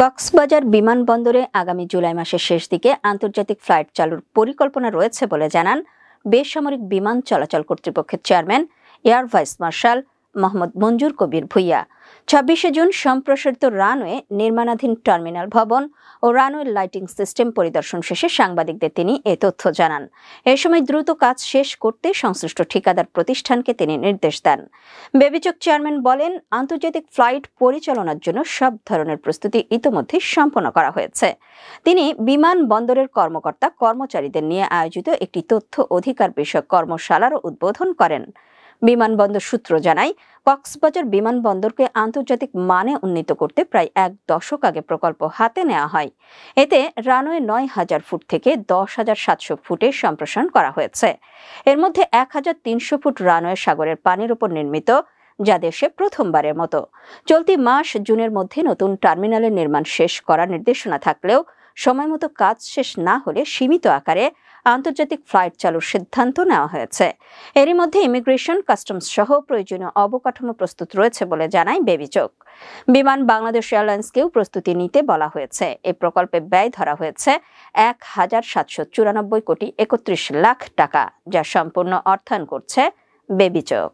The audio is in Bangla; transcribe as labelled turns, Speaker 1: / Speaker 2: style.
Speaker 1: কক্সবাজার বিমানবন্দরে আগামী জুলাই মাসের শেষ দিকে আন্তর্জাতিক ফ্লাইট চালুর পরিকল্পনা রয়েছে বলে জানান বেসামরিক বিমান চলাচল কর্তৃপক্ষের chairman air vice marshal Mohammad Manjur Kabir Bhuiyan. 26 June সম্প্রসারিত রানওয়ে, নির্মাণাধীন টার্মিনাল ভবন ও রানওয়ে লাইটিং সিস্টেম পরিদর্শন শেষে সাংবাদিকদের তিনি এ তথ্য জানান। এ সময় দ্রুত কাজ শেষ করতে সংশ্লিষ্ট ঠিকাদার প্রতিষ্ঠানকে তিনি নির্দেশ দেন। বেবিচক চেয়ারম্যান বলেন, আন্তর্জাতিক ফ্লাইট পরিচালনার জন্য সব ধরনের প্রস্তুতি ইতোমধ্যে সম্পন্ন করা হয়েছে। তিনি বিমানবন্দরের কর্মকর্তা কর্মচারীদের নিয়ে আয়োজিত একটি তথ্য অধিকার বিষয়ক কর্মশালারও উদ্বোধন করেন। বিমানবন্দর সূত্র জানায়, কক্সবাজার বিমানবন্দরকে আন্তর্জাতিক মানে উন্নীত করতে প্রায় 1 দশক আগে প্রকল্প হাতে নেওয়া হয়। এতে রানওয়ে 9,000 ফুট থেকে 10,700 ফুটে সম্প্রসারণ করা হয়েছে। এর মধ্যে 1,300 ফুট রানওয়ে সাগরের পানির উপর নির্মিত, যা দেশে প্রথমবারের মতো। চলতি মাস জুনের মধ্যে নতুন টার্মিনালের নির্মাণ শেষ করার নির্দেশনা থাকলেও সময়মতো কাজ শেষ না হলে সীমিত আকারে আন্তর্জাতিক ফ্লাইট চালুর সিদ্ধান্ত নেওয়া হয়েছে। এরই মধ্যে ইমিগ্রেশন, কাস্টমস সহ প্রয়োজনীয় অবকাঠামো প্রস্তুত রয়েছে বলে জানায় বেবিচক। বিমান বাংলাদেশ এয়ারলাইন্সকেও প্রস্তুতি নিতে বলা হয়েছে। এই প্রকল্পে ব্যয় ধরা হয়েছে 1,794 কোটি 31 লাখ টাকা, যা সম্পূর্ণ অর্থায়ন করছে বেবিচক।